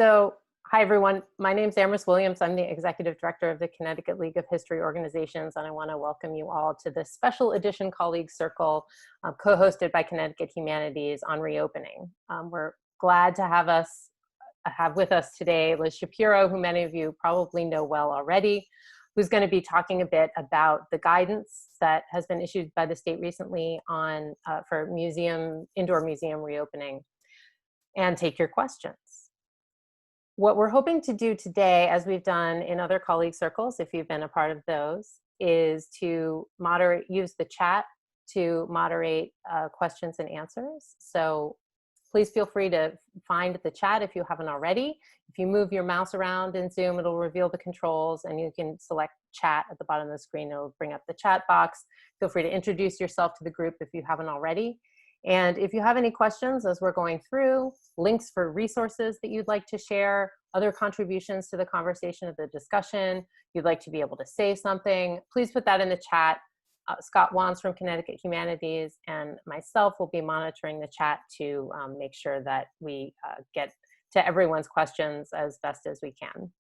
So, hi everyone. My name is Amherst Williams. I'm the Executive Director of the Connecticut League of History Organizations, and I want to welcome you all to this special edition Colleague Circle co-hosted by Connecticut Humanities on reopening. We're glad to have with us today Liz Shapiro, who many of you probably know well already, who's going to be talking a bit about the guidance that has been issued by the state recently on for indoor museum reopening, and take your questions. What we're hoping to do today, as we've done in other colleague circles, if you've been a part of those, is to use the chat to moderate questions and answers. So please feel free to find the chat if you haven't already. If you move your mouse around in Zoom, it'll reveal the controls and you can select chat at the bottom of the screen. It'll bring up the chat box. Feel free to introduce yourself to the group if you haven't already. And if you have any questions as we're going through, links for resources that you'd like to share, other contributions to the conversation of the discussion, you'd like to be able to say something, please put that in the chat. Scott Wands from Connecticut Humanities and myself will be monitoring the chat to make sure that we get to everyone's questions as best as we can.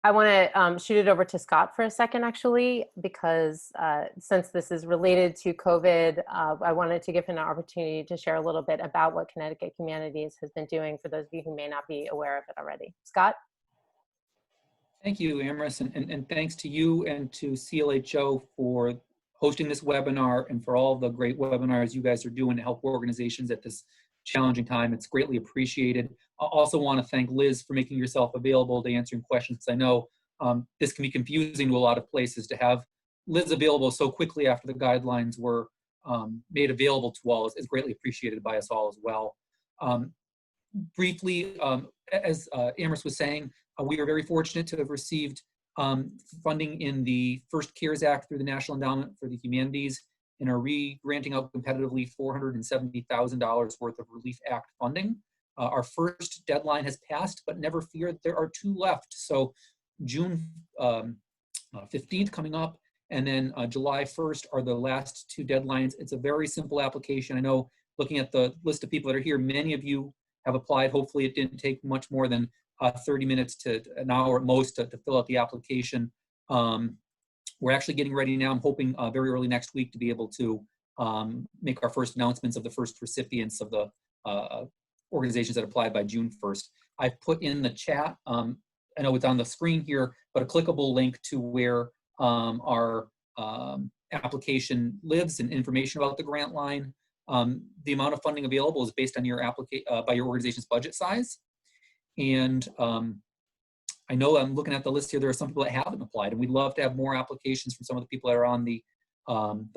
I want to shoot it over to Scott for a second, actually, because since this is related to COVID, I wanted to give him an opportunity to share a little bit about what Connecticut Communities has been doing for those of you who may not be aware of it already. Scott? Thank you, Amherst, and thanks to you and to CLHO for hosting this webinar and for all the great webinars you guys are doing to help organizations at this challenging time. It's greatly appreciated. I also want to thank Liz for making yourself available to answering questions. I know this can be confusing to a lot of places to have Liz available so quickly after the guidelines were made available to all is greatly appreciated by us all as well. Briefly, as Amherst was saying, we are very fortunate to have received funding in the first CARES Act through the National Endowment for the Humanities and are granting out competitively $470,000 worth of Relief Act funding. Our first deadline has passed, but never fear, there are two left. So June 15th coming up, and then July 1st are the last two deadlines. It's a very simple application. I know looking at the list of people that are here, many of you have applied. Hopefully it didn't take much more than 30 minutes to an hour at most to fill out the application. We're actually getting ready now. I'm hoping very early next week to be able to make our first announcements of the first recipients of the organizations that applied by June 1st. I've put in the chat, I know it's on the screen here, but a clickable link to where our application lives and information about the grant line. The amount of funding available is based on your by your organization's budget size. And I know I'm looking at the list here, there are some people that haven't applied, and we'd love to have more applications from some of the people that are on the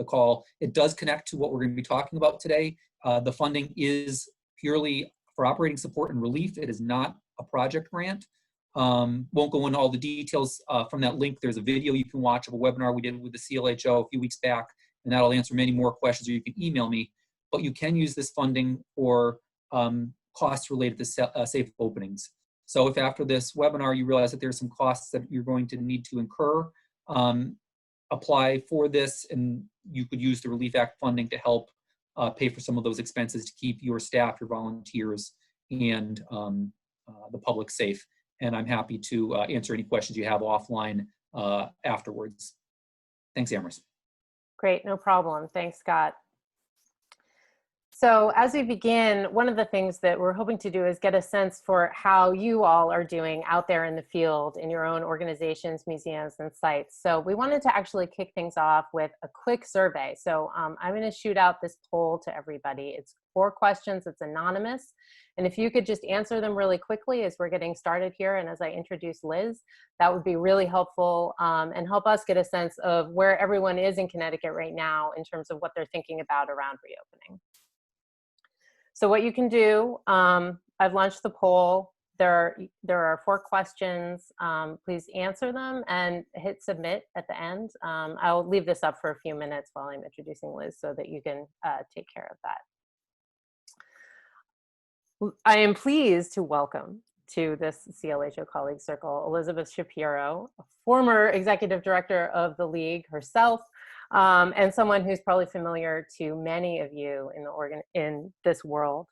call. It does connect to what we're going to be talking about today. The funding is purely for operating support and relief. It is not a project grant. Won't go into all the details from that link. There's a video you can watch of a webinar we did with the CLHO a few weeks back, and that'll answer many more questions, or you can email me. But you can use this funding for costs related to safe openings. So if after this webinar you realize that there's some costs that you're going to need to incur, apply for this, and you could use the Relief Act funding to help pay for some of those expenses to keep your staff, your volunteers, and the public safe. And I'm happy to answer any questions you have offline afterwards. Thanks, Amherst. Great, no problem. Thanks, Scott. So as we begin, one of the things that we're hoping to do is get a sense for how you all are doing out there in the field in your own organizations, museums, and sites. So we wanted to actually kick things off with a quick survey. So I'm going to shoot out this poll to everybody. It's 4 questions, it's anonymous. And if you could just answer them really quickly as we're getting started here and as I introduce Liz, that would be really helpful and help us get a sense of where everyone is in Connecticut right now in terms of what they're thinking about around reopening. So what you can do, I've launched the poll. There are 4 questions. Please answer them and hit submit at the end. I'll leave this up for a few minutes while I'm introducing Liz so that you can take care of that. I am pleased to welcome to this CLHO Colleague Circle Elizabeth Shapiro, a former executive director of the League herself, and someone who's probably familiar to many of you in this world.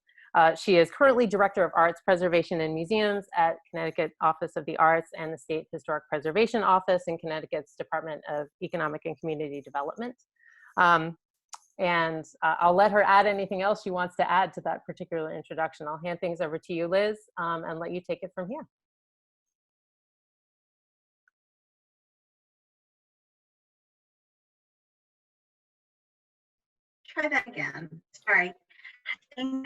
She is currently Director of Arts Preservation and Museums at Connecticut Office of the Arts and the State Historic Preservation Office in Connecticut's Department of Economic and Community Development. I'll let her add anything else she wants to add to that particular introduction. I'll hand things over to you, Liz, and let you take it from here. Try that again. Sorry. You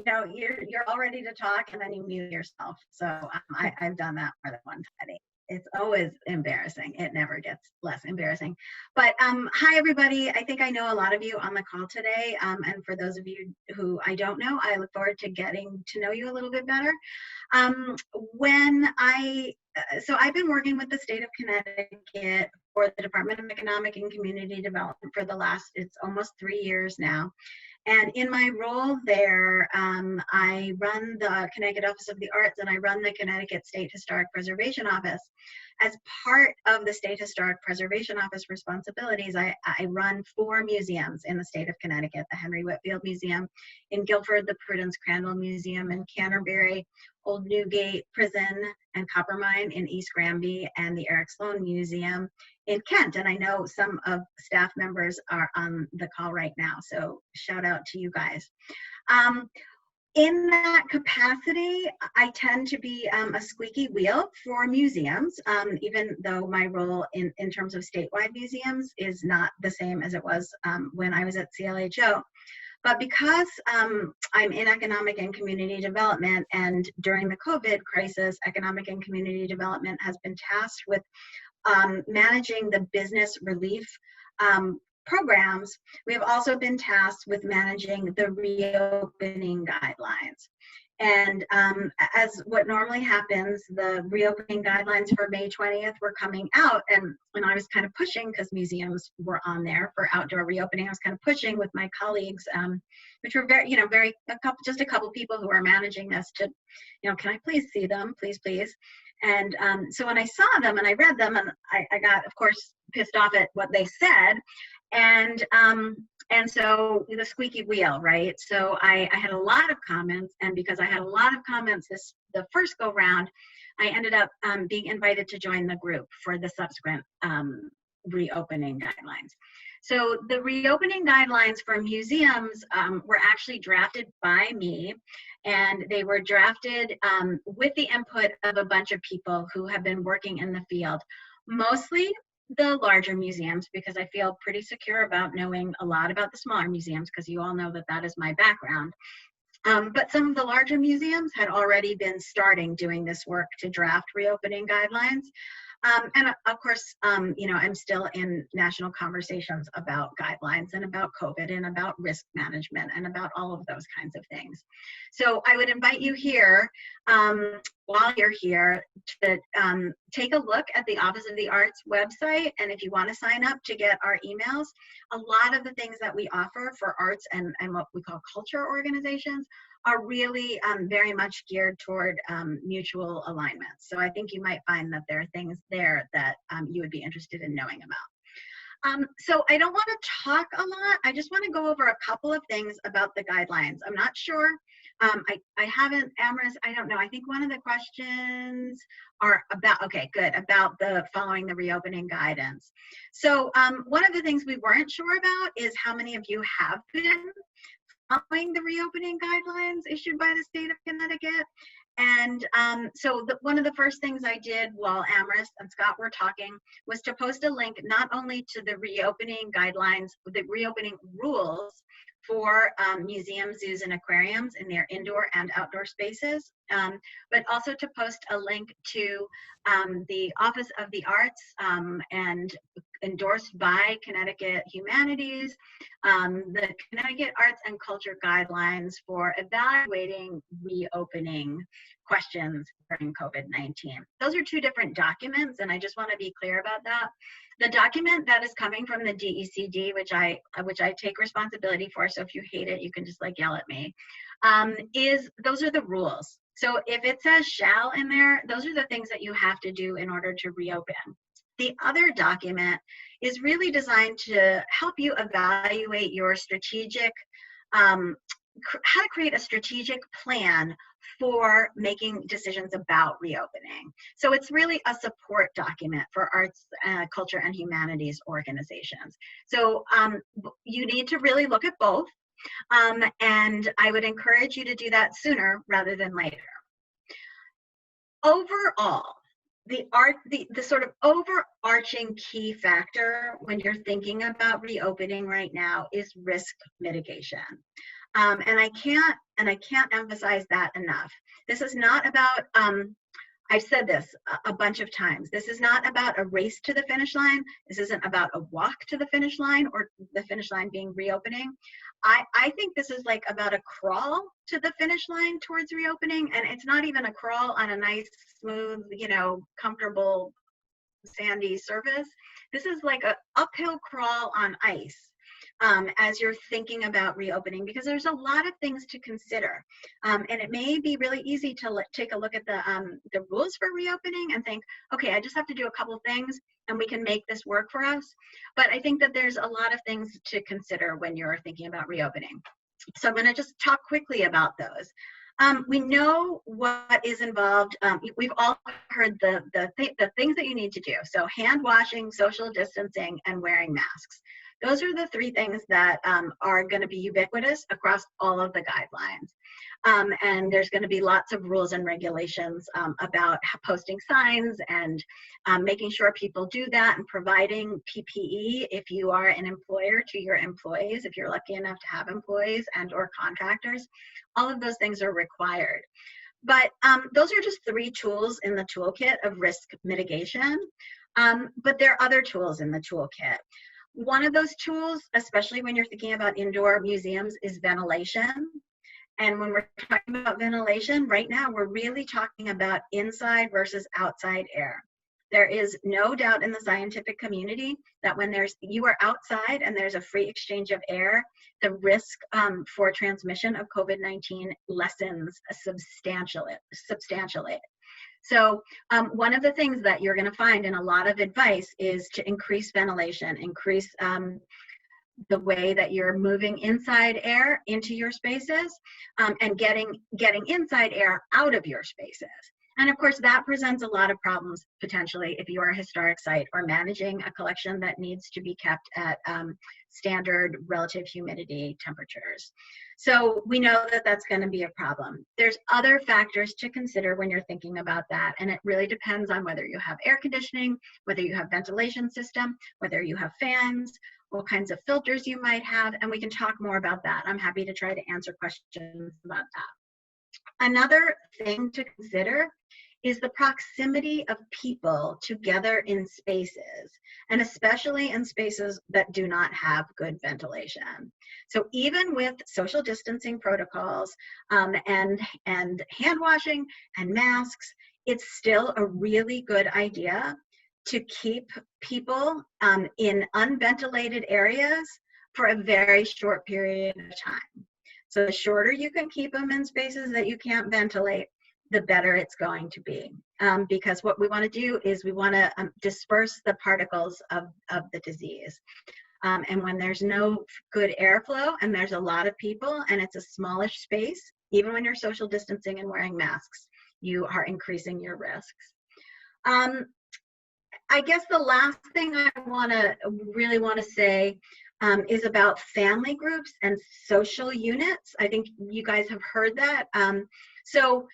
know, you're all ready to talk and then you mute yourself. So I've done that more than one time. It's always embarrassing. It never gets less embarrassing. But hi, everybody. I think I know a lot of you on the call today. And for those of you who I don't know, I look forward to getting to know you a little bit better. So I've been working with the State of Connecticut for the Department of Economic and Community Development for the last, it's almost 3 years now. And in my role there, I run the Connecticut Office of the Arts and I run the Connecticut State Historic Preservation Office. As part of the State Historic Preservation Office responsibilities, I run 4 museums in the state of Connecticut: the Henry Whitfield Museum in Guilford, the Prudence Crandall Museum in Canterbury, Old Newgate Prison and Copper Mine in East Granby, and the Eric Sloan Museum in Kent. And I know some of staff members are on the call right now, so shout out to you guys. In that capacity, I tend to be a squeaky wheel for museums, even though my role in terms of statewide museums is not the same as it was when I was at CLHO. But because I'm in economic and community development, and during the COVID crisis, economic and community development has been tasked with managing the business relief programs, we have also been tasked with managing the reopening guidelines. And as what normally happens, the reopening guidelines for May 20th were coming out, and when I was kind of pushing, because museums were on there for outdoor reopening, I was kind of pushing with my colleagues, which were just a couple people who are managing this, to, can I please see them, please. And so when I saw them and I read them, and I got, of course, pissed off at what they said. And so the squeaky wheel, right? So I had a lot of comments, and because I had a lot of comments the first go round, I ended up being invited to join the group for the subsequent reopening guidelines. So the reopening guidelines for museums were actually drafted by me, and they were drafted with the input of a bunch of people who have been working in the field, mostly the larger museums, because I feel pretty secure about knowing a lot about the smaller museums, because you all know that that is my background. But some of the larger museums had already been starting doing this work to draft reopening guidelines. And of course, I'm still in national conversations about guidelines and about COVID and about risk management and about all of those kinds of things. So I would invite you here, while you're here, to take a look at the Office of the Arts website. And if you want to sign up to get our emails, a lot of the things that we offer for arts and what we call culture organizations are really very much geared toward mutual alignment. So I think you might find that there are things there that you would be interested in knowing about. So I don't want to talk a lot. I just want to go over a couple of things about the guidelines. I'm not sure. I haven't, Amaris, I don't know. I think one of the questions are about, okay, good, about the following the reopening guidance. So one of the things we weren't sure about is how many of you have been following the reopening guidelines issued by the state of Connecticut. And so one of the first things I did while Amaris and Scott were talking was to post a link not only to the reopening guidelines, the reopening rules for museums, zoos, and aquariums in their indoor and outdoor spaces, but also to post a link to the Office of the Arts and endorsed by Connecticut Humanities, the Connecticut Arts and Culture Guidelines for evaluating reopening questions during COVID-19. Those are 2 different documents, and I just want to be clear about that. The document that is coming from the DECD, which I take responsibility for, so if you hate it, you can just yell at me, those are the rules. So if it says shall in there, those are the things that you have to do in order to reopen. The other document is really designed to help you evaluate your strategic how to create a strategic plan for making decisions about reopening. So it's really a support document for arts, culture, and humanities organizations. So you need to really look at both, and I would encourage you to do that sooner rather than later. Overall, the sort of overarching key factor when you're thinking about reopening right now is risk mitigation. And I can't emphasize that enough. This is not about, I've said this a bunch of times, this is not about a race to the finish line. This isn't about a walk to the finish line, or the finish line being reopening. I think this is like about a crawl to the finish line towards reopening, and it's not even a crawl on a nice, smooth, comfortable, sandy surface. This is like an uphill crawl on ice. As you're thinking about reopening, because there's a lot of things to consider. And it may be really easy to take a look at the rules for reopening and think, okay, I just have to do a couple things and we can make this work for us. But I think that there's a lot of things to consider when you're thinking about reopening. So I'm gonna just talk quickly about those. We know what is involved. We've all heard the things that you need to do. So hand washing, social distancing, and wearing masks. Those are the three things that are going to be ubiquitous across all of the guidelines. And there's going to be lots of rules and regulations about posting signs and making sure people do that, and providing PPE if you are an employer to your employees, if you're lucky enough to have employees and or contractors. All of those things are required. But those are just three tools in the toolkit of risk mitigation. But there are other tools in the toolkit. One of those tools, especially when you're thinking about indoor museums, is ventilation. And when we're talking about ventilation, right now we're really talking about inside versus outside air. There is no doubt in the scientific community that when you are outside and there's a free exchange of air, the risk for transmission of COVID-19 lessens substantially. So one of the things that you're going to find in a lot of advice is to increase ventilation, increase the way that you're moving inside air into your spaces, and getting inside air out of your spaces. And of course, that presents a lot of problems potentially if you are a historic site or managing a collection that needs to be kept at standard relative humidity temperatures. So we know that that's going to be a problem. There's other factors to consider when you're thinking about that, and it really depends on whether you have air conditioning, whether you have ventilation system, whether you have fans, what kinds of filters you might have, and we can talk more about that. I'm happy to try to answer questions about that. Another thing to consider is the proximity of people together in spaces, and especially in spaces that do not have good ventilation. So even with social distancing protocols and hand washing and masks, it's still a really good idea to keep people in unventilated areas for a very short period of time. So the shorter you can keep them in spaces that you can't ventilate, the better it's going to be. Because what we want to do is we want to disperse the particles of the disease. And when there's no good airflow and there's a lot of people and it's a smallish space, even when you're social distancing and wearing masks, you are increasing your risks. I guess the last thing I really want to say is about family groups and social units. I think you guys have heard that. So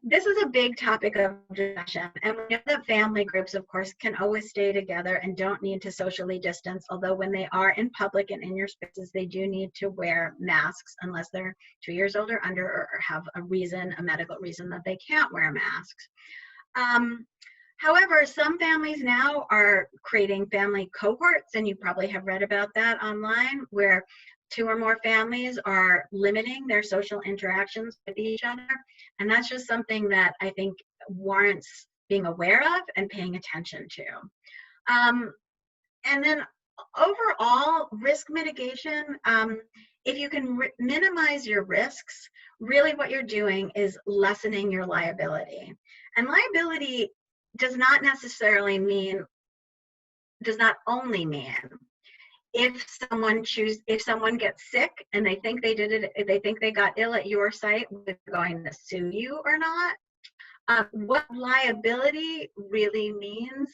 this is a big topic of discussion, and we know that family groups, of course, can always stay together and don't need to socially distance, although when they are in public and in your spaces, they do need to wear masks unless they're 2 years old or under, or have a medical reason that they can't wear masks. However, some families now are creating family cohorts, and you probably have read about that online, where 2 or more families are limiting their social interactions with each other. And that's just something that I think warrants being aware of and paying attention to. And then overall, risk mitigation, if you can minimize your risks, really what you're doing is lessening your liability. And liability does not only mean if someone gets sick and they think they think they got ill at your site, they're going to sue you or not. What liability really means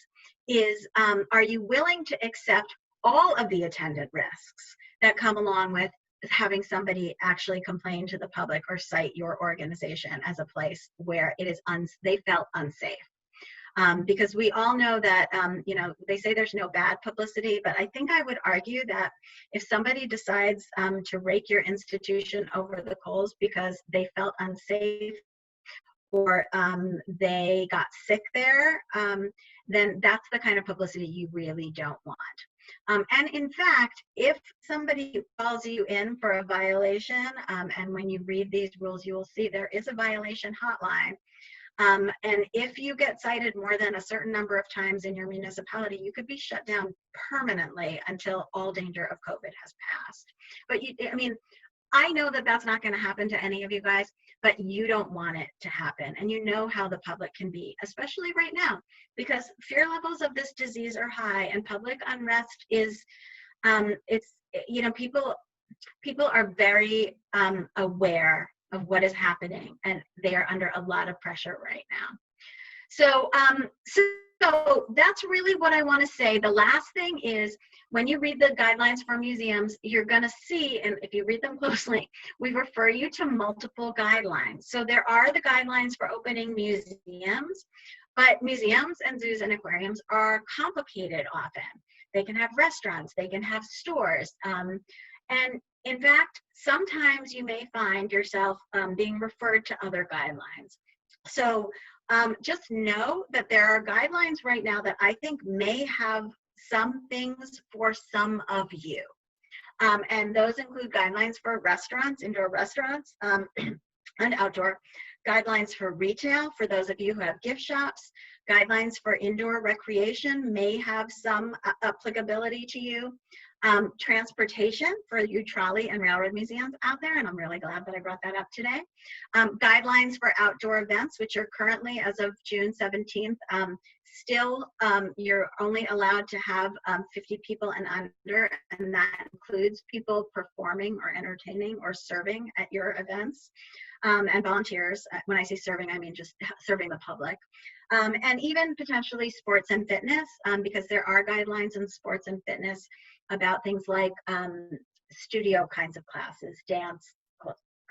is, are you willing to accept all of the attendant risks that come along with having somebody actually complain to the public or cite your organization as a place where it is they felt unsafe? Because we all know that, you know, they say there's no bad publicity, but I think I would argue that if somebody decides to rake your institution over the coals because they felt unsafe or they got sick there, then that's the kind of publicity you really don't want. And in fact, if somebody calls you in for a violation, and when you read these rules, you will see there is a violation hotline. And if you get cited more than a certain number of times in your municipality, you could be shut down permanently until all danger of COVID has passed. But I mean, I know that that's not going to happen to any of you guys, but you don't want it to happen. And you know how the public can be, especially right now, because fear levels of this disease are high and public unrest is, it's, you know, people are very aware of what is happening, and they are under a lot of pressure right now. So, so that's really what I want to say. The last thing is, when you read the guidelines for museums, you're going to see, and if you read them closely, we refer you to multiple guidelines. So there are the guidelines for opening museums, but museums and zoos and aquariums are complicated often. They can have restaurants, they can have stores, and in fact, sometimes you may find yourself being referred to other guidelines. So just know that there are guidelines right now that I think may have some things for some of you. And those include guidelines for restaurants, indoor restaurants, and outdoor, guidelines for retail for those of you who have gift shops, guidelines for indoor recreation may have some applicability to you. Transportation for you trolley and railroad museums out there, and I'm really glad that I brought that up today. Guidelines for outdoor events, which are currently, as of June 17th, still you're only allowed to have 50 people and under, and that includes people performing or entertaining or serving at your events, and volunteers. When I say serving, I mean just serving the public. And even potentially sports and fitness, because there are guidelines in sports and fitness about things like studio kinds of classes, dance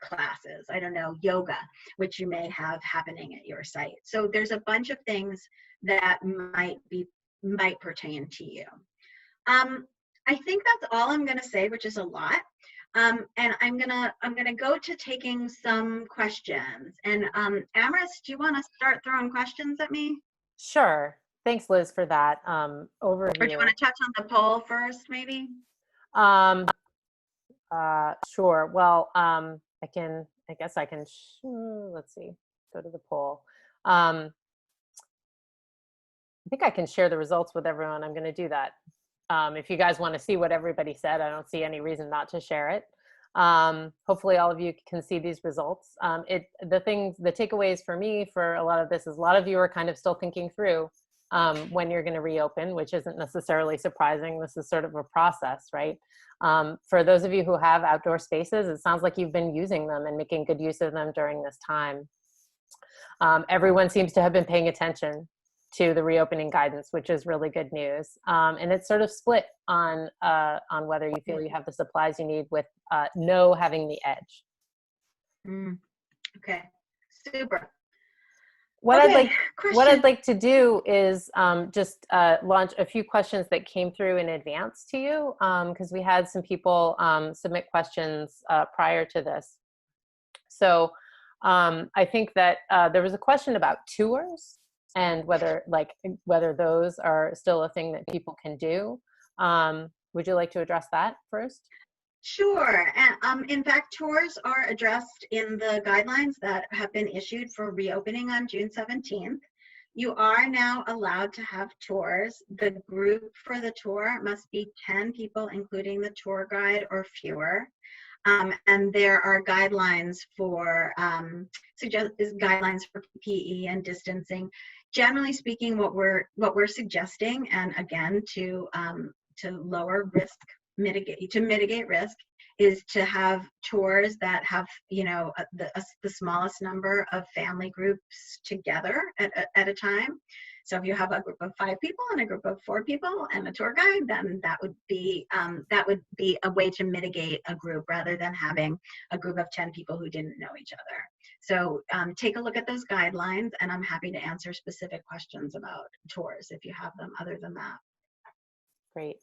classes, I don't know, yoga, which you may have happening at your site. So there's a bunch of things that might pertain to you. I think that's all I'm going to say, which is a lot. And I'm gonna go to taking some questions. And Amris, do you want to start throwing questions at me? Sure. Thanks, Liz, for that overview. Or do you want to touch on the poll first, maybe? Sure. Well, I guess I can, let's see, go to the poll. I think I can share the results with everyone. I'm going to do that. If you guys want to see what everybody said, I don't see any reason not to share it. Hopefully all of you can see these results. The takeaways for me for a lot of this is a lot of you are kind of still thinking through when you're going to reopen, which isn't necessarily surprising. This is sort of a process, right? For those of you who have outdoor spaces, it sounds like you've been using them and making good use of them during this time. Everyone seems to have been paying attention to the reopening guidance, which is really good news. And it's sort of split on whether you feel you have the supplies you need, with no having the edge. Okay, super. What I'd like to do is just launch a few questions that came through in advance to you, because we had some people submit questions prior to this. So I think that there was a question about tours and whether those are still a thing that people can do. Would you like to address that first? Sure. And in fact, tours are addressed in the guidelines that have been issued for reopening on June 17th. You are now allowed to have tours. The group for the tour must be 10 people, including the tour guide, or fewer. And there are guidelines for guidelines for PPE and distancing. Generally speaking, what we're suggesting, and again to lower risk mitigate risk is to have tours that have, you know, the smallest number of family groups together at a time. So if you have a group of 5 people and a group of 4 people and a tour guide, then that would be a way to mitigate a group rather than having a group of 10 people who didn't know each other. So take a look at those guidelines, and I'm happy to answer specific questions about tours if you have them other than that. Great.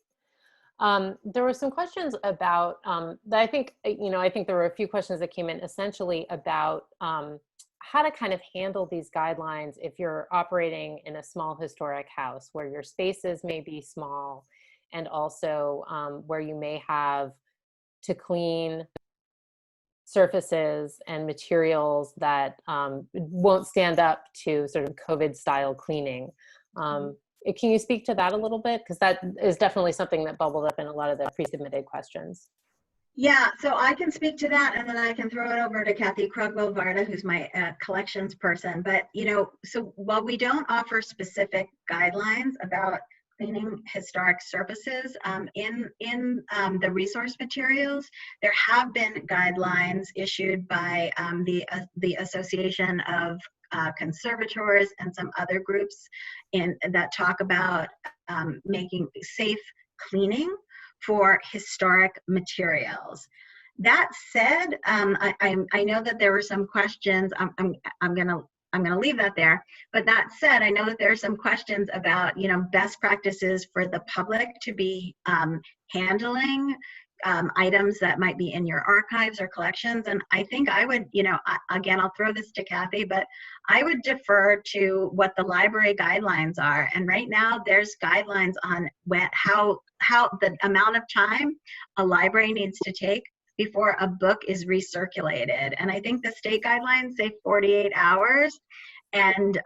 There were some questions about that I think, you know, I think there were a few questions that came in essentially about how to kind of handle these guidelines if you're operating in a small historic house where your spaces may be small, and also where you may have to clean surfaces and materials that won't stand up to sort of COVID style cleaning. Can you speak to that a little bit? Because that is definitely something that bubbled up in a lot of the pre-submitted questions. Yeah, so I can speak to that, and then I can throw it over to Kathy Krugwell-Varda, who's my collections person. But, you know, so while we don't offer specific guidelines about cleaning historic surfaces in the resource materials, there have been guidelines issued by the Association of Conservators and some other groups that talk about making safe cleaning for historic materials. That said, I know that there were some questions. I'm gonna leave that there. But that said, I know that there are some questions about, you know, best practices for the public to be handling items that might be in your archives or collections. And I think I would, you know, again, I'll throw this to Kathy, but I would defer to what the library guidelines are. And right now there's guidelines on how the amount of time a library needs to take before a book is recirculated. And I think the state guidelines say 48 hours. And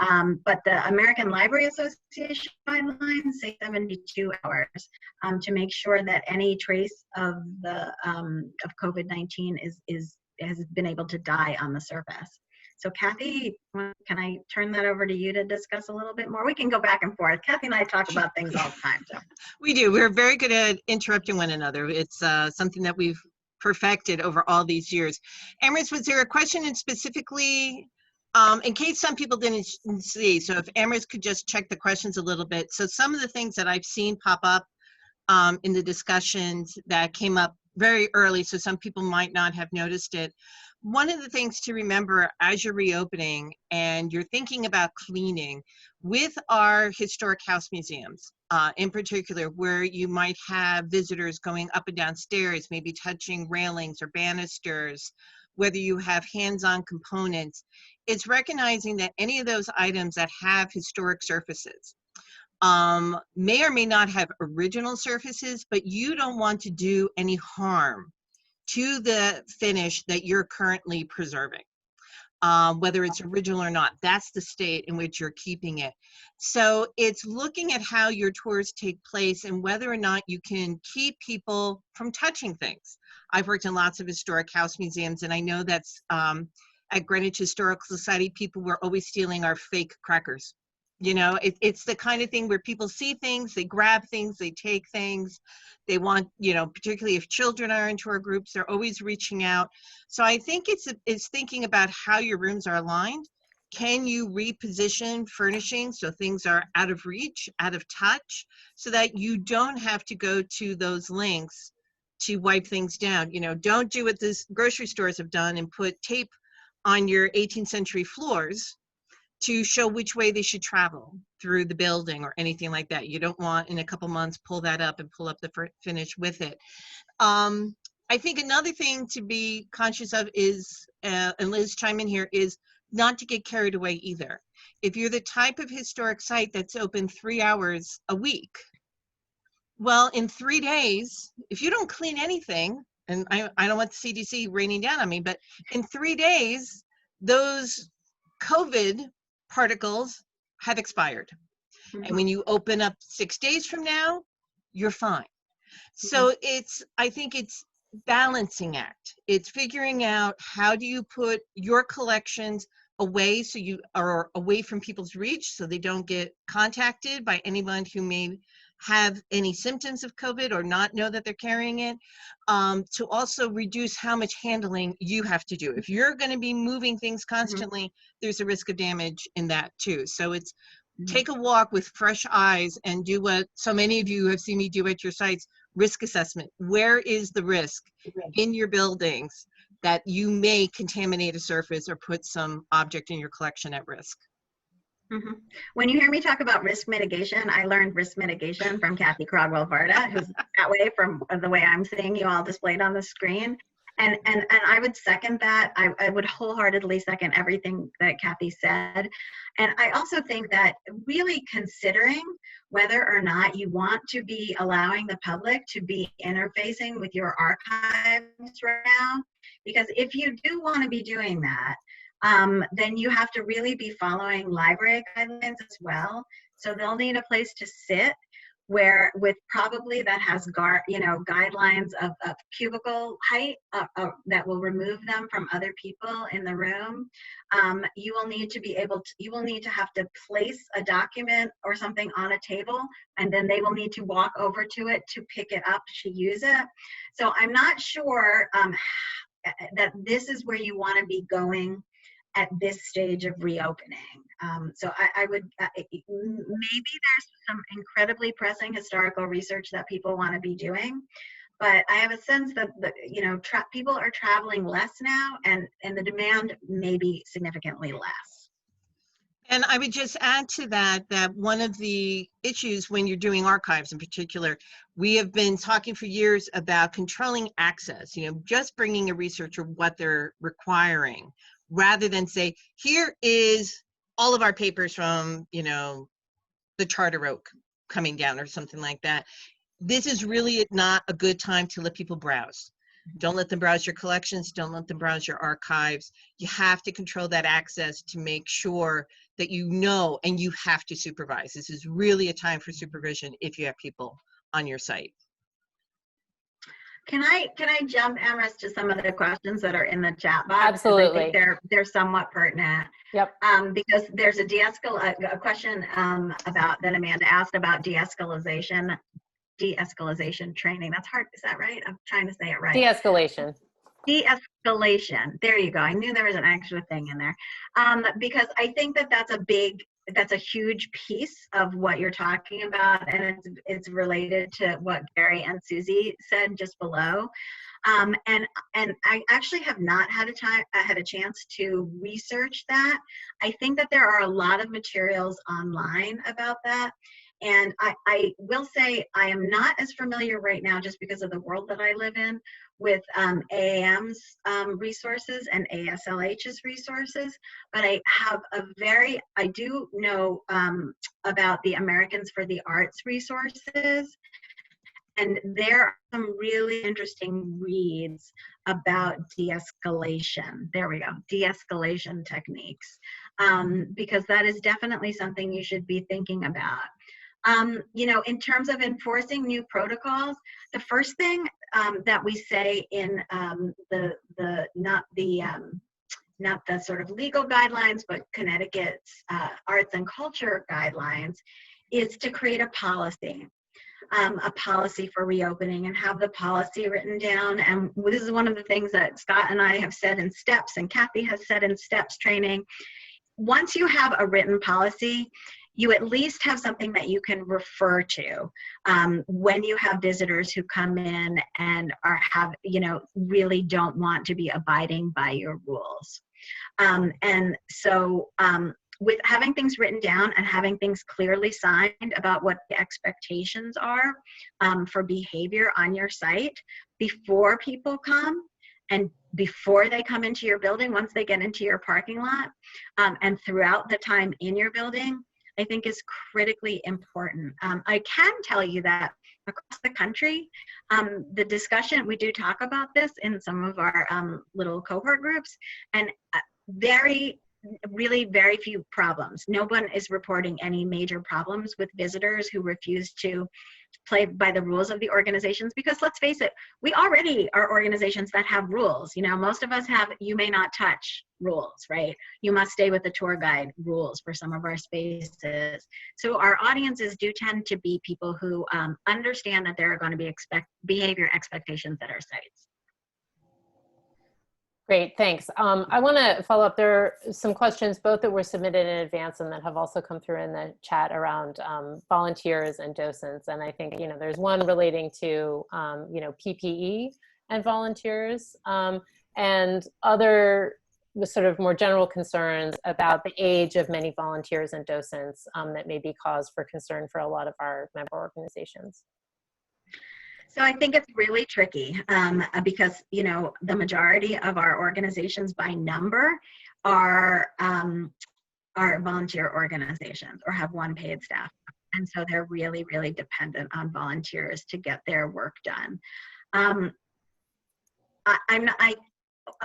but the American Library Association guidelines say 72 hours to make sure that any trace of the of COVID-19 has been able to die on the surface. So Kathy, can I turn that over to you to discuss a little bit more? We can go back and forth. Kathy and I talk about things all the time. So. We do. We're very good at interrupting one another. It's something that we've perfected over all these years. Amherst, was there a question in specifically? In case some people didn't see, so if Amherst could just check the questions a little bit. So some of the things that I've seen pop up in the discussions that came up very early, so some people might not have noticed it. One of the things to remember as you're reopening and you're thinking about cleaning with our historic house museums, in particular, where you might have visitors going up and down stairs, maybe touching railings or banisters, whether you have hands-on components, it's recognizing that any of those items that have historic surfaces may or may not have original surfaces, but you don't want to do any harm to the finish that you're currently preserving, whether it's original or not. That's the state in which you're keeping it. So it's looking at how your tours take place and whether or not you can keep people from touching things. I've worked in lots of historic house museums, and I know that's at Greenwich Historical Society, people were always stealing our fake crackers. You know, it's the kind of thing where people see things, they grab things, they take things. They want, you know, particularly if children are into our groups, they're always reaching out. So I think it's thinking about how your rooms are aligned. Can you reposition furnishings so things are out of reach, out of touch, so that you don't have to go to those links to wipe things down? You know, don't do what the grocery stores have done and put tape on your 18th century floors to show which way they should travel through the building or anything like that. You don't want in a couple months pull that up and pull up the finish with it. I think another thing to be conscious of is, and Liz chime in here, is not to get carried away either. If you're the type of historic site that's open 3 hours a week, well, in 3 days, if you don't clean anything, and I don't want the CDC raining down on me, but in 3 days, those COVID particles have expired. Mm-hmm. And when you open up 6 days from now, you're fine. Mm-hmm. So I think it's balancing act. It's figuring out how do you put your collections away so you are away from people's reach so they don't get contacted by anyone who may have any symptoms of COVID or not know that they're carrying it, to also reduce how much handling you have to do. If you're going to be moving things constantly, there's a risk of damage in that too. So it's take a walk with fresh eyes and do what so many of you have seen me do at your sites, risk assessment. Where is the risk in your buildings that you may contaminate a surface or put some object in your collection at risk? When you hear me talk about risk mitigation, I learned risk mitigation from Kathy Crodwell-Varda, who's that way from the way I'm seeing you all displayed on the screen. And I would second that. I would wholeheartedly second everything that Kathy said. And I also think that really considering whether or not you want to be allowing the public to be interfacing with your archives right now, because if you do want to be doing that, then you have to really be following library guidelines as well. So they'll need a place to sit where with probably that has guidelines of cubicle height that will remove them from other people in the room. You will need to be able to, you will need to have to place a document or something on a table, and then they will need to walk over to it to pick it up to use it. So I'm not sure that this is where you want to be going at this stage of reopening. So I would, maybe there's some incredibly pressing historical research that people want to be doing, but I have a sense that people are traveling less now, and the demand may be significantly less. And I would just add to that, that one of the issues when you're doing archives in particular, we have been talking for years about controlling access, just bringing a researcher what they're requiring, rather than say, here is all of our papers from, the Charter Oak coming down or something like that. This is really not a good time to let people browse. Don't let them browse your collections. Don't let them browse your archives. You have to control that access to make sure that and you have to supervise. This is really a time for supervision if you have people on your site. Can I jump, Amherst, to some of the questions that are in the chat box? Absolutely. I think they're somewhat pertinent. Yep. Because there's a question about that Amanda asked about de-escalation training. That's hard. Is that right? I'm trying to say it right. De-escalation. De-escalation. There you go. I knew there was an extra thing in there. Because I think that's a huge piece of what you're talking about, and it's related to what Gary and Susie said just below. And I actually have not had a chance to research that. I think that there are a lot of materials online about that. And I will say I am not as familiar right now, just because of the world that I live in, with AAM's resources and ASLH's resources, but I do know about the Americans for the Arts resources, and there are some really interesting reads about de-escalation. There we go, de-escalation techniques, because that is definitely something you should be thinking about. In terms of enforcing new protocols, the first thing that we say in not the sort of legal guidelines, but Connecticut's arts and culture guidelines, is to create a policy for reopening and have the policy written down. And this is one of the things that Scott and I have said in STEPS, and Kathy has said in STEPS training. Once you have a written policy, you at least have something that you can refer to when you have visitors who come in and really don't want to be abiding by your rules. And so with having things written down and having things clearly signed about what the expectations are for behavior on your site before people come, and before they come into your building, once they get into your parking lot, and throughout the time in your building, I think is critically important. I can tell you that across the country, the discussion, we do talk about this in some of our little cohort groups, and really very few problems. No one is reporting any major problems with visitors who refuse to play by the rules of the organizations, because let's face it, we already are organizations that have rules. You know, most of us have you may not touch rules, right? You must stay with the tour guide rules for some of our spaces. So our audiences do tend to be people who understand that there are going to be behavior expectations at our sites. Great, thanks. I want to follow up. There are some questions both that were submitted in advance and that have also come through in the chat around volunteers and docents. And I think, you know, there's one relating to, you know, PPE and volunteers, and other sort of more general concerns about the age of many volunteers and docents that may be cause for concern for a lot of our member organizations. So I think it's really tricky because, you know, the majority of our organizations by number are volunteer organizations or have one paid staff. And so they're really, really dependent on volunteers to get their work done.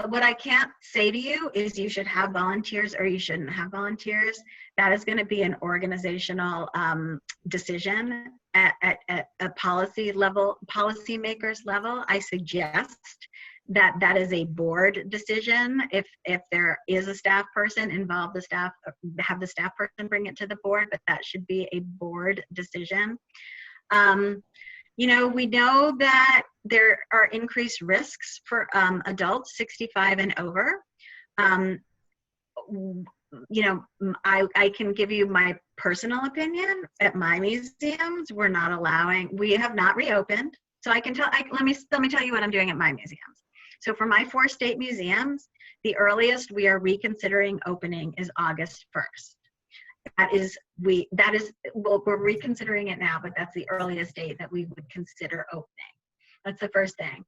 What I can't say to you is you should have volunteers or you shouldn't have volunteers. That is going to be an organizational decision at a policy level, policymakers level. I suggest that that is a board decision. If there is a staff person, involve the staff, have the staff person bring it to the board, but that should be a board decision. You know, we know that there are increased risks for adults 65 and over. You know, I can give you my personal opinion. At my museums, we're not allowing, we have not reopened. So I can tell, let me tell you what I'm doing at my museums. So for my 4 state museums, the earliest we are reconsidering opening is August 1st. Well, we're reconsidering it now, but that's the earliest date that we would consider opening. That's the first thing.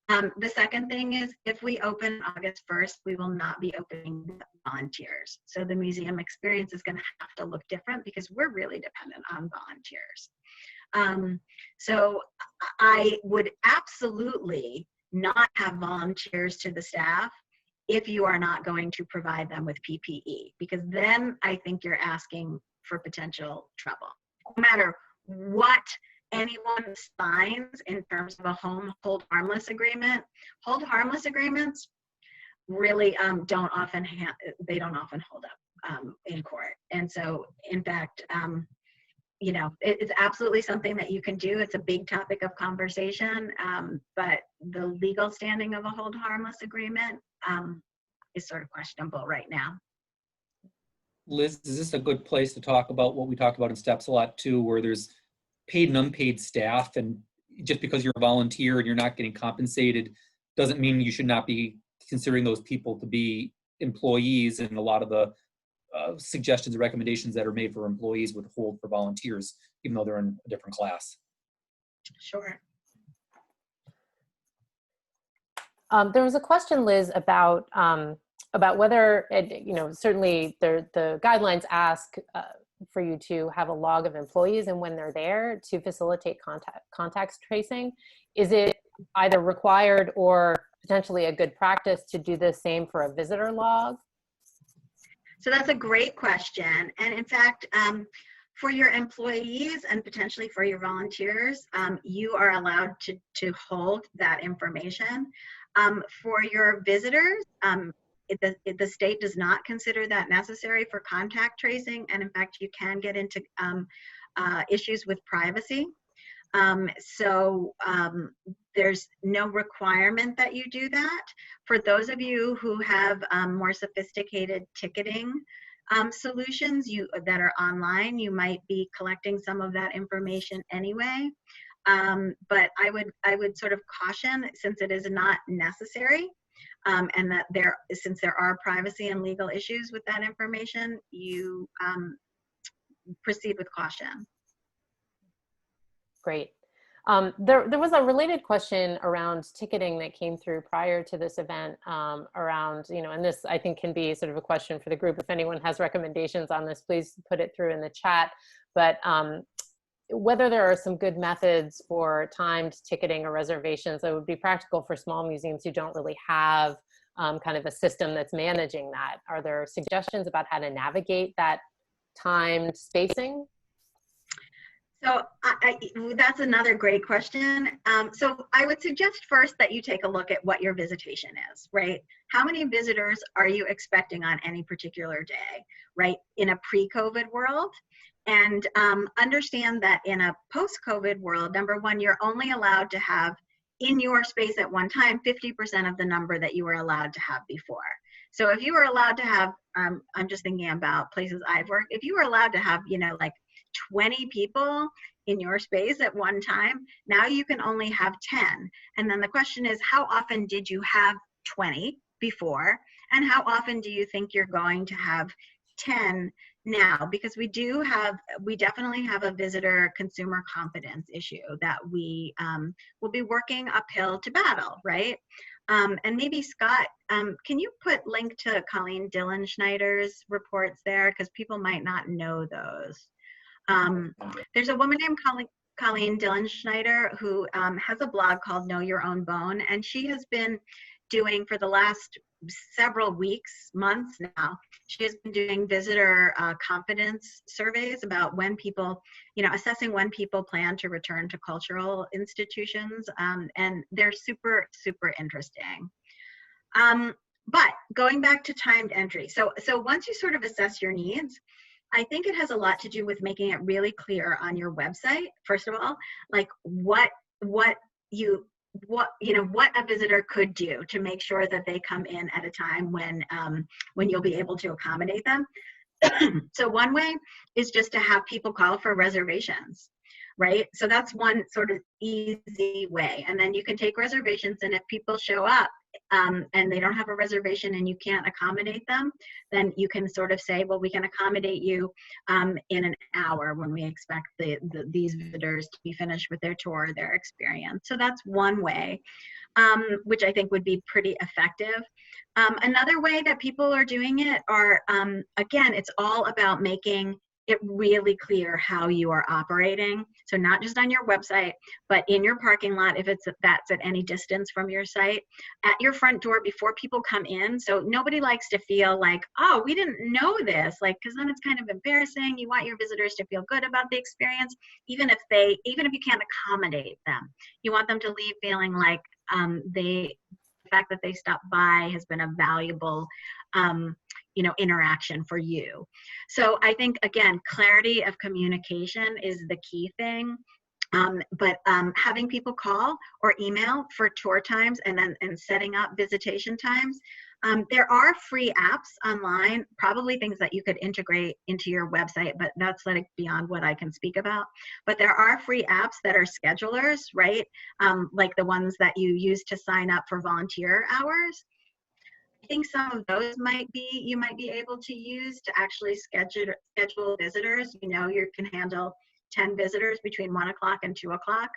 The second thing is if we open August 1st, we will not be opening volunteers. So the museum experience is going to have to look different because we're really dependent on volunteers. So I would absolutely not have volunteers to the staff if you are not going to provide them with PPE, because then I think you're asking for potential trouble. No matter what anyone signs in terms of a hold harmless agreement, hold harmless agreements really don't often hold up in court. And so, in fact, you know, it's absolutely something that you can do. It's a big topic of conversation, but the legal standing of a hold harmless agreement is sort of questionable right now. Liz, is this a good place to talk about what we talked about in steps a lot too, where there's paid and unpaid staff, and just because you're a volunteer and you're not getting compensated doesn't mean you should not be considering those people to be employees, and a lot of the suggestions and recommendations that are made for employees would hold for volunteers, even though they're in a different class. Sure. There was a question, Liz, about whether, you know, certainly the guidelines ask for you to have a log of employees and when they're there to facilitate contact tracing. Is it either required or potentially a good practice to do the same for a visitor log? So that's a great question. And in fact, for your employees and potentially for your volunteers, you are allowed to hold that information. For your visitors, the state does not consider that necessary for contact tracing. And in fact, you can get into issues with privacy. There's no requirement that you do that. For those of you who have more sophisticated ticketing solutions that are online, you might be collecting some of that information anyway. But I would sort of caution, since it is not necessary, and that since there are privacy and legal issues with that information, you proceed with caution. Great. There was a related question around ticketing that came through prior to this event around, you know, and this I think can be sort of a question for the group. If anyone has recommendations on this, please put it through in the chat. But whether there are some good methods for timed ticketing or reservations that would be practical for small museums who don't really have kind of a system that's managing that. Are there suggestions about how to navigate that timed spacing? So that's another great question. So I would suggest first that you take a look at what your visitation is, right? How many visitors are you expecting on any particular day, right? In a pre-COVID world. And understand that in a post-COVID world, number one, you're only allowed to have in your space at one time 50% of the number that you were allowed to have before. So if you were allowed to have, I'm just thinking about places I've worked, if you were allowed to have, you know, like 20 people in your space at one time, now you can only have 10. And then the question is, how often did you have 20 before? And how often do you think you're going to have 10 now? Because we definitely have a visitor consumer confidence issue that we will be working uphill to battle, right? And maybe Scott, can you put link to Colleen Dillenschneider's reports there? Because people might not know those. There's a woman named Colleen Dillenschneider who has a blog called Know Your Own Bone, and she has been doing for the last several weeks, months now, she has been doing visitor confidence surveys about when people, you know, assessing when people plan to return to cultural institutions, and they're super, super interesting. But going back to timed entry, so once you sort of assess your needs, I think it has a lot to do with making it really clear on your website, first of all, like what a visitor could do to make sure that they come in at a time when you'll be able to accommodate them. So one way is just to have people call for reservations, right? So that's one sort of easy way. And then you can take reservations, and if people show up and they don't have a reservation and you can't accommodate them, then you can sort of say, well, we can accommodate you in an hour when we expect these visitors to be finished with their tour, their experience. So that's one way, which I think would be pretty effective. Another way that people are doing it are, again, it's all about making it really clear how you are operating. So not just on your website, but in your parking lot, if that's at any distance from your site, at your front door before people come in. So nobody likes to feel like, oh, we didn't know this, like, because then it's kind of embarrassing. You want your visitors to feel good about the experience, even if you can't accommodate them. You want them to leave feeling like the fact that they stopped by has been a valuable interaction for you. So I think, again, clarity of communication is the key thing. But having people call or email for tour times and setting up visitation times. There are free apps online, probably things that you could integrate into your website, but that's like beyond what I can speak about. But there are free apps that are schedulers, right? Like the ones that you use to sign up for volunteer hours. I think some of those you might be able to use to actually schedule visitors. You know, you can handle 10 visitors between 1 o'clock and 2 o'clock,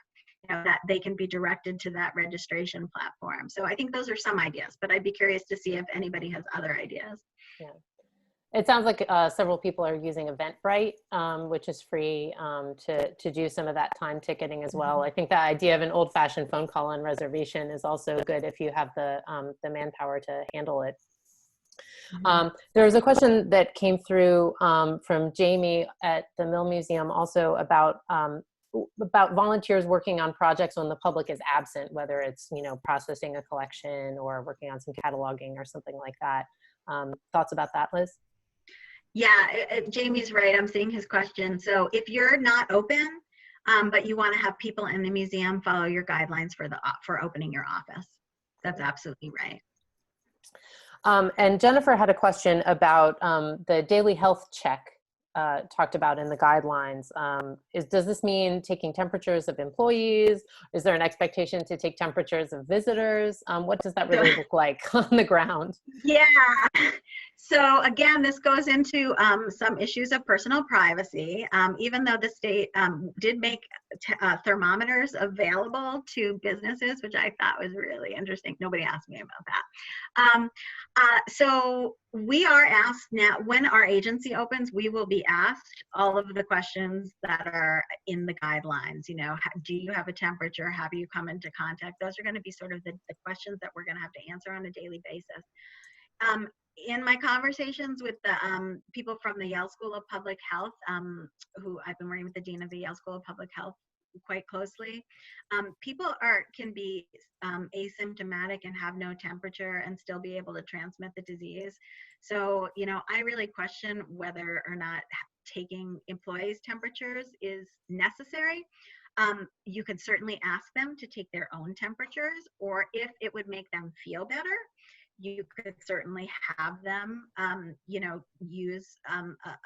that they can be directed to that registration platform. So I think those are some ideas, but I'd be curious to see if anybody has other ideas. Yeah. It sounds like several people are using Eventbrite, which is free to do some of that time ticketing as well. I think the idea of an old-fashioned phone call and reservation is also good if you have the manpower to handle it. There was a question that came through from Jamie at the Mill Museum also about volunteers working on projects when the public is absent, whether it's processing a collection or working on some cataloging or something like that. Thoughts about that, Liz? Yeah, Jamie's right. I'm seeing his question. So if you're not open, but you want to have people in the museum, follow your guidelines for opening your office. That's absolutely right. And Jennifer had a question about the daily health check talked about in the guidelines. Does this mean taking temperatures of employees? Is there an expectation to take temperatures of visitors? What does that really look like on the ground? Yeah. So again, this goes into some issues of personal privacy. Even though the state did make thermometers available to businesses, which I thought was really interesting. Nobody asked me about that. So we are asked now, when our agency opens, we will be asked all of the questions that are in the guidelines. Do you have a temperature? Have you come into contact? Those are going to be sort of the questions that we're going to have to answer on a daily basis. in my conversations with the people from the Yale School of Public Health, who I've been working with the Dean of the Yale School of Public Health quite closely, people can be asymptomatic and have no temperature and still be able to transmit the disease. So, you know, I really question whether or not taking employees' temperatures is necessary. You could certainly ask them to take their own temperatures, or if it would make them feel better, you could certainly have them, you know, use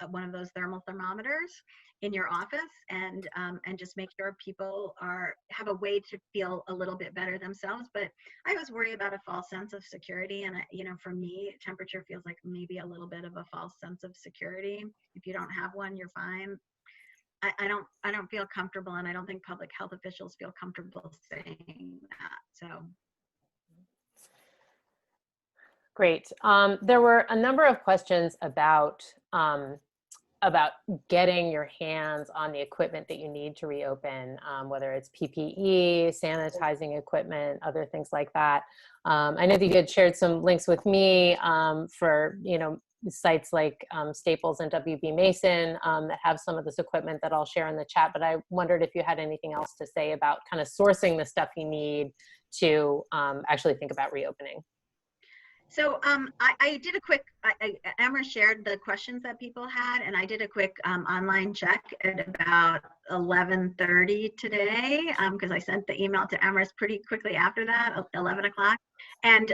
one of those thermometers in your office, and just make sure people have a way to feel a little bit better themselves. But I always worry about a false sense of security, and you know, for me, temperature feels like maybe a little bit of a false sense of security. If you don't have one, you're fine. I don't feel comfortable, and I don't think public health officials feel comfortable saying that. So. Great. There were a number of questions about getting your hands on the equipment that you need to reopen, whether it's PPE, sanitizing equipment, other things like that. I know that you had shared some links with me for, you know, sites like Staples and WB Mason that have some of this equipment that I'll share in the chat, but I wondered if you had anything else to say about kind of sourcing the stuff you need to actually think about reopening. So I did a quick, Emma shared the questions that people had, and I did a quick online check at about 11:30 today, because I sent the email to Emma pretty quickly after that, 11 o'clock. And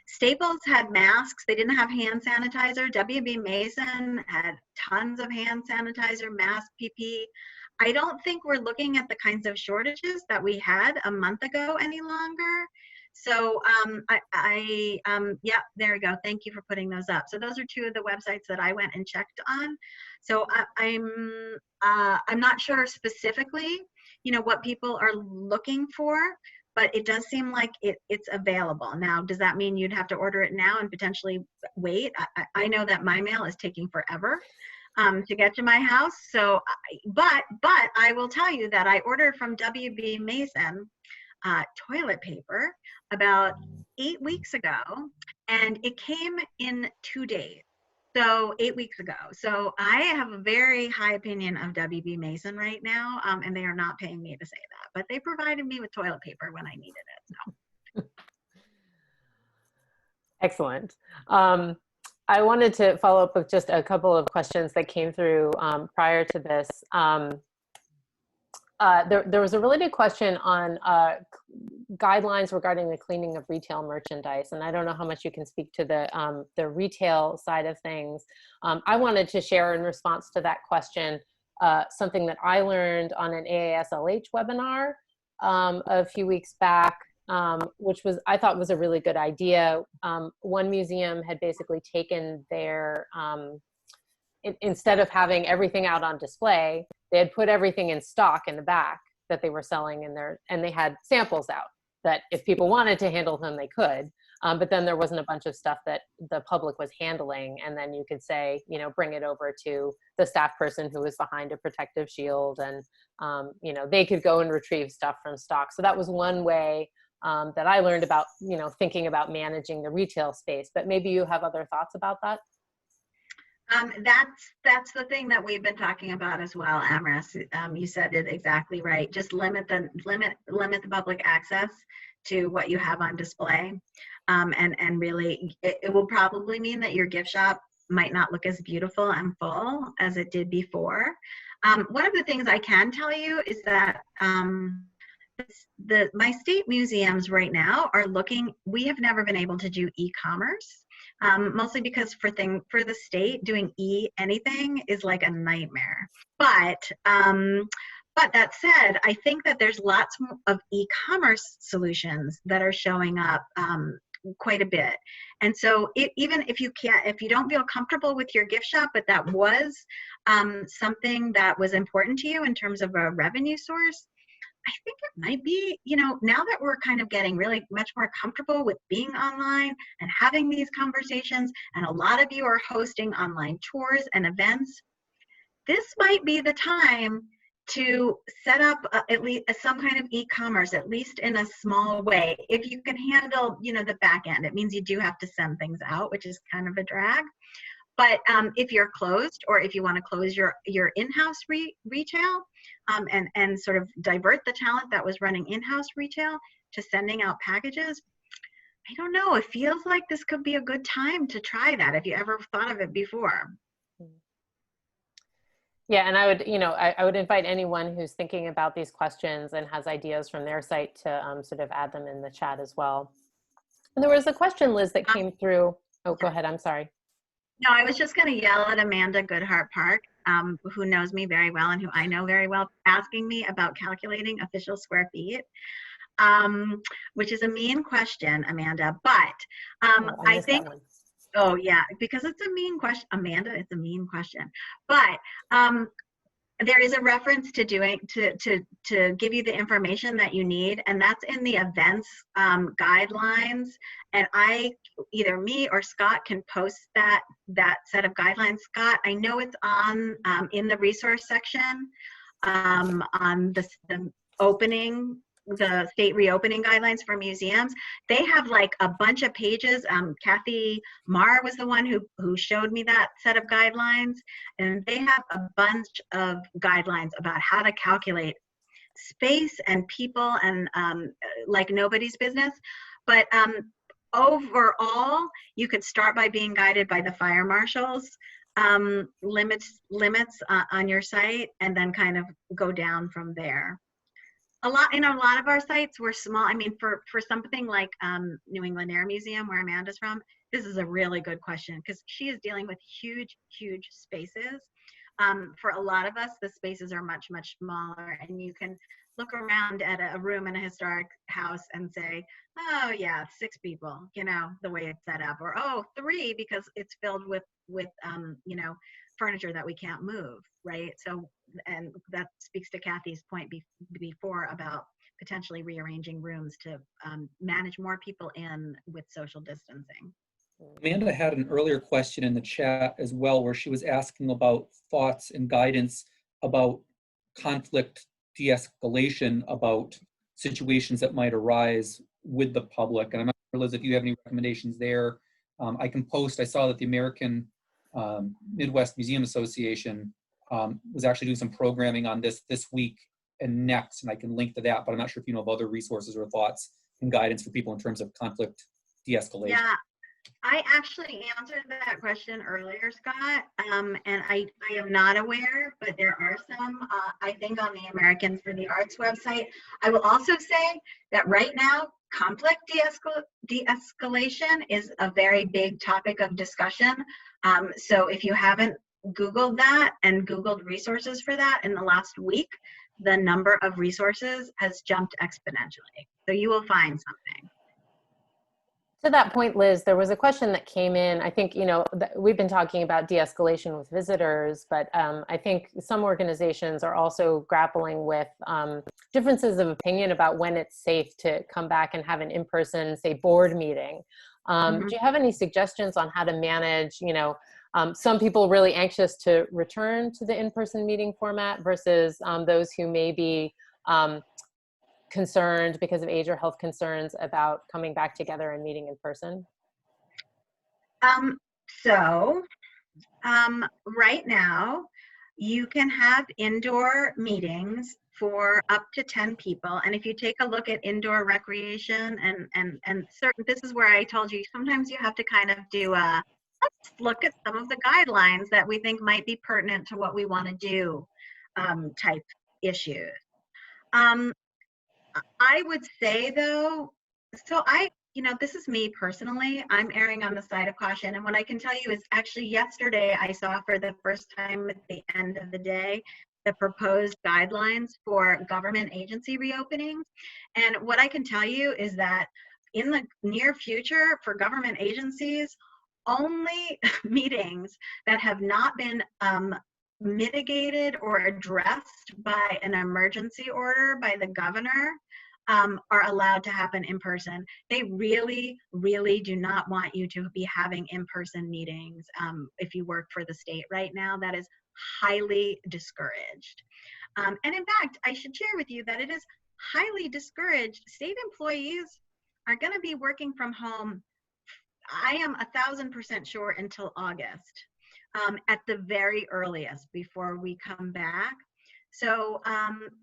Staples had masks. They didn't have hand sanitizer. WB Mason had tons of hand sanitizer, mask, PPE. I don't think we're looking at the kinds of shortages that we had a month ago any longer. So yeah, there we go. Thank you for putting those up. So those are two of the websites that I went and checked on. So I'm not sure specifically, you know, what people are looking for, but it does seem like it's available. Now, does that mean you'd have to order it now and potentially wait? I know that my mail is taking forever to get to my house. So, but I will tell you that I ordered from WB Mason toilet paper about 8 weeks ago, and it came in 2 days. So 8 weeks ago. So I have a very high opinion of WB Mason right now, and they are not paying me to say that, but they provided me with toilet paper when I needed it. So. Excellent. I wanted to follow up with just a couple of questions that came through prior to this. There was a related question on guidelines regarding the cleaning of retail merchandise, and I don't know how much you can speak to the retail side of things. I wanted to share in response to that question something that I learned on an AASLH webinar a few weeks back, which I thought was a really good idea. One museum had basically taken their instead of having everything out on display, they had put everything in stock in the back that they were selling in there, and they had samples out that if people wanted to handle them, they could. But then there wasn't a bunch of stuff that the public was handling, and then you could say, you know, bring it over to the staff person who was behind a protective shield, and you know, they could go and retrieve stuff from stock. So that was one way that I learned about, you know, thinking about managing the retail space. But maybe you have other thoughts about that? That's the thing that we've been talking about as well, Amras. You said it exactly right. Just limit the public access to what you have on display, and really, it will probably mean that your gift shop might not look as beautiful and full as it did before. One of the things I can tell you is that my state museums right now are looking. We have never been able to do e-commerce. Mostly because for the state, doing anything is like a nightmare. But that said, I think that there's lots of e-commerce solutions that are showing up quite a bit. And so even if you don't feel comfortable with your gift shop, but that was something that was important to you in terms of a revenue source, I think it might be, you know, now that we're kind of getting really much more comfortable with being online and having these conversations, and a lot of you are hosting online tours and events, this might be the time to set up at least some kind of e-commerce, at least in a small way. If you can handle, the back end, it means you do have to send things out, which is kind of a drag. But if you're closed, or if you want to close your in-house retail and sort of divert the talent that was running in-house retail to sending out packages, I don't know. It feels like this could be a good time to try that if you ever thought of it before. Yeah, and I would, I would invite anyone who's thinking about these questions and has ideas from their site to sort of add them in the chat as well. And there was a question, Liz, that came through. Oh, go ahead. I'm sorry. No, I was just going to yell at Amanda Goodhart Park, who knows me very well and who I know very well, asking me about calculating official square feet, which is a mean question, Amanda. But I think, oh yeah, because it's a mean question, Amanda. It's a mean question. But there is a reference to to give you the information that you need, and that's in the events guidelines. And either me or Scott can post that set of guidelines. Scott, I know it's on in the resource section on the opening, the state reopening guidelines for museums. They have like a bunch of pages. Kathy Marr was the one who showed me that set of guidelines, and they have a bunch of guidelines about how to calculate space and people and like nobody's business. But overall, you could start by being guided by the fire marshals limits on your site, and then kind of go down from there. A lot of our sites were small. I mean, for something like New England Air Museum, where Amanda's from, this is a really good question because she is dealing with huge spaces. For a lot of us, the spaces are much smaller, and you can look around at a room in a historic house and say, oh yeah, 6 people, the way it's set up, or oh, 3 because it's filled with furniture that we can't move, right? So, and that speaks to Kathy's point before about potentially rearranging rooms to manage more people in with social distancing. Amanda had an earlier question in the chat as well, where she was asking about thoughts and guidance about conflict de-escalation, about situations that might arise with the public. And I'm not sure, Liz, if you have any recommendations there. I can post. I saw that the American Midwest Museum Association was actually doing some programming on this week and next, and I can link to that, but I'm not sure if you know of other resources or thoughts and guidance for people in terms of conflict de-escalation. Yeah, I actually answered that question earlier, Scott, and I am not aware, but there are some, I think, on the Americans for the Arts website. I will also say that right now, conflict de-escalation is a very big topic of discussion. So if you haven't Googled that and Googled resources for that in the last week, the number of resources has jumped exponentially. So you will find something. To that point, Liz, there was a question that came in. I think, we've been talking about de-escalation with visitors, but I think some organizations are also grappling with differences of opinion about when it's safe to come back and have an in-person, say, board meeting. Do you have any suggestions on how to manage, some people really anxious to return to the in-person meeting format versus those who may be concerned because of age or health concerns about coming back together and meeting in person? Right now, you can have indoor meetings for up to 10 people. And if you take a look at indoor recreation and certain, this is where I told you, sometimes you have to kind of do a, let's look at some of the guidelines that we think might be pertinent to what we want to do type issues. I would say though, so this is me personally, I'm erring on the side of caution. And what I can tell you is actually yesterday I saw for the first time at the end of the day, the proposed guidelines for government agency reopenings. And what I can tell you is that in the near future for government agencies, only meetings that have not been mitigated or addressed by an emergency order by the governor are allowed to happen in person. They really do not want you to be having in-person meetings if you work for the state right now. That is highly discouraged. And in fact, I should share with you that it is highly discouraged. State employees are going to be working from home, I am 1,000% sure, until August, at the very earliest, before we come back. So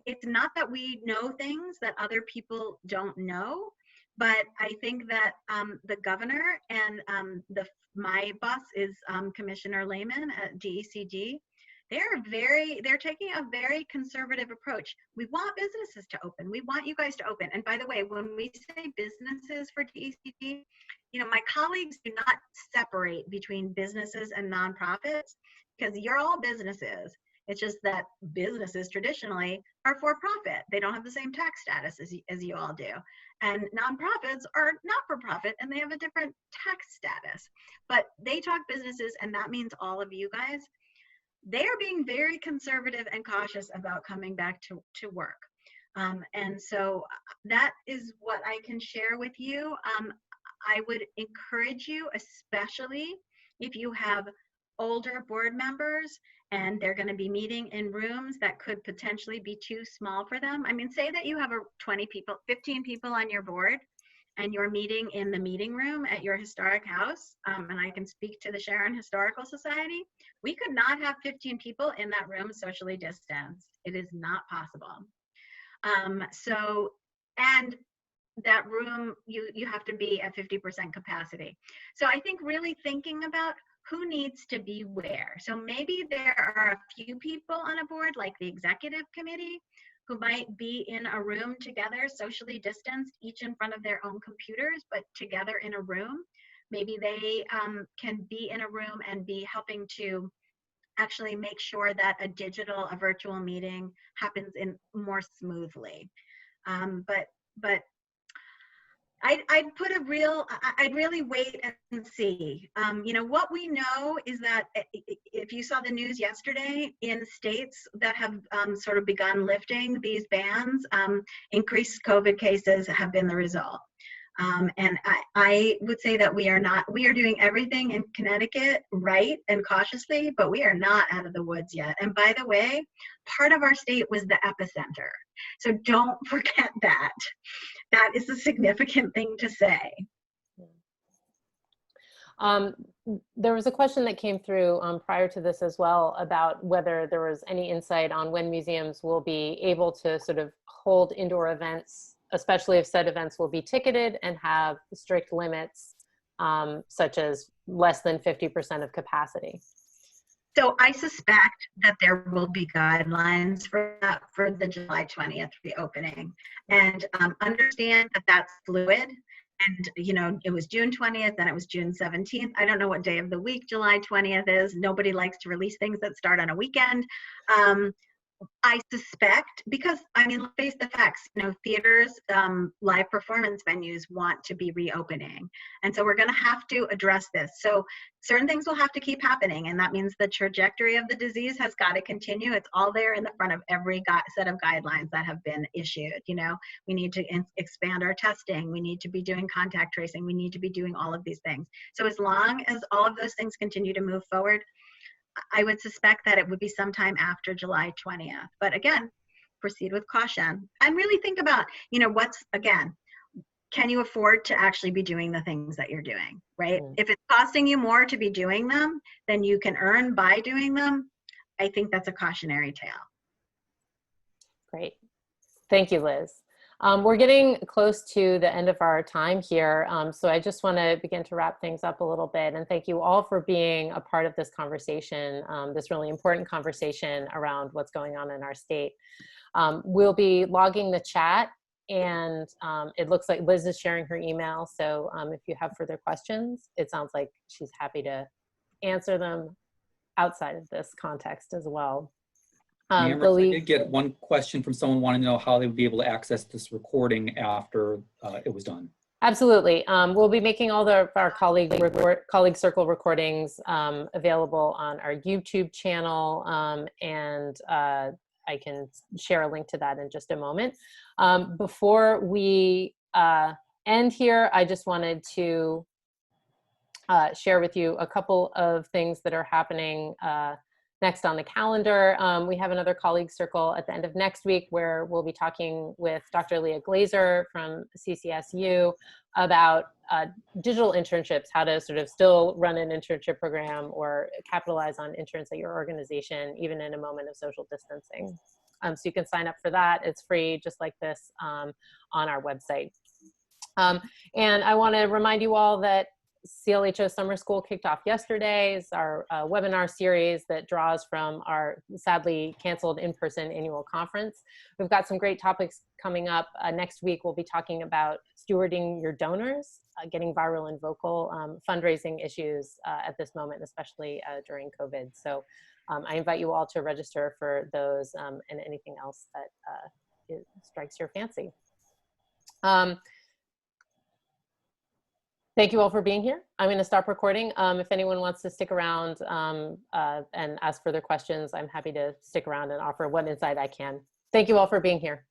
it's not that we know things that other people don't know, but I think that the governor and my boss is Commissioner Lehman at DECG. They're taking a very conservative approach. We want businesses to open. We want you guys to open. And by the way, when we say businesses for DECG, you know, my colleagues do not separate between businesses and nonprofits, because you're all businesses. It's just that businesses traditionally are for profit. They don't have the same tax status as you all do. And nonprofits are not for profit, and they have a different tax status. But they talk businesses, and that means all of you guys. They are being very conservative and cautious about coming back to work. And so that is what I can share with you. I would encourage you, especially if you have older board members and they're going to be meeting in rooms that could potentially be too small for them. I mean, say that you have 20 people, 15 people on your board, and you're meeting in the meeting room at your historic house, and I can speak to the Sharon Historical Society, we could not have 15 people in that room socially distanced. It is not possible. And that room, you have to be at 50% capacity. So I think really thinking about who needs to be where. So maybe there are a few people on a board, like the executive committee, who might be in a room together, socially distanced, each in front of their own computers, but together in a room. Maybe they can be in a room and be helping to actually make sure that a virtual meeting happens in more smoothly. But I'd really wait and see. You know, what we know is that if you saw the news yesterday, in states that have sort of begun lifting these bans, increased COVID cases have been the result. And I would say that we are doing everything in Connecticut right and cautiously, but we are not out of the woods yet. And by the way, part of our state was the epicenter. So don't forget that. That is a significant thing to say. There was a question that came through prior to this as well about whether there was any insight on when museums will be able to sort of hold indoor events, especially if said events will be ticketed and have strict limits, such as less than 50% of capacity. So I suspect that there will be guidelines for that for the July 20th reopening, and understand that that's fluid. And, you know, it was June 20th, then it was June 17th. I don't know what day of the week July 20th is. Nobody likes to release things that start on a weekend. I suspect, because, I mean, let's face the facts, you know, theaters, live performance venues want to be reopening. And so we're going to have to address this. So certain things will have to keep happening. And that means the trajectory of the disease has got to continue. It's all there in the front of every set of guidelines that have been issued. You know, we need to expand our testing. We need to be doing contact tracing. We need to be doing all of these things. So as long as all of those things continue to move forward, I would suspect that it would be sometime after July 20th. But again, proceed with caution and really think about, you know, can you afford to actually be doing the things that you're doing, right? If it's costing you more to be doing them than you can earn by doing them, I think that's a cautionary tale. Great. Thank you, Liz. We're getting close to the end of our time here, so I just want to begin to wrap things up a little bit, and thank you all for being a part of this conversation, this really important conversation around what's going on in our state. We'll be logging the chat, and it looks like Liz is sharing her email, so if you have further questions, it sounds like she's happy to answer them outside of this context as well. I did get one question from someone wanting to know how they would be able to access this recording after it was done. Absolutely. We'll be making all our colleague circle recordings available on our YouTube channel, and I can share a link to that in just a moment. Before we end here, I just wanted to share with you a couple of things that are happening Next on the calendar, we have another colleague circle at the end of next week where we'll be talking with Dr. Leah Glazer from CCSU about digital internships, how to sort of still run an internship program or capitalize on interns at your organization, even in a moment of social distancing. So you can sign up for that. It's free, just like this, on our website. And I want to remind you all that CLHO Summer School kicked off yesterday. It's our webinar series that draws from our sadly canceled in-person annual conference. We've got some great topics coming up. Next week, we'll be talking about stewarding your donors, getting viral and vocal, fundraising issues at this moment, especially during COVID. So I invite you all to register for those and anything else that strikes your fancy. Thank you all for being here. I'm going to stop recording. If anyone wants to stick around and ask further questions, I'm happy to stick around and offer what insight I can. Thank you all for being here.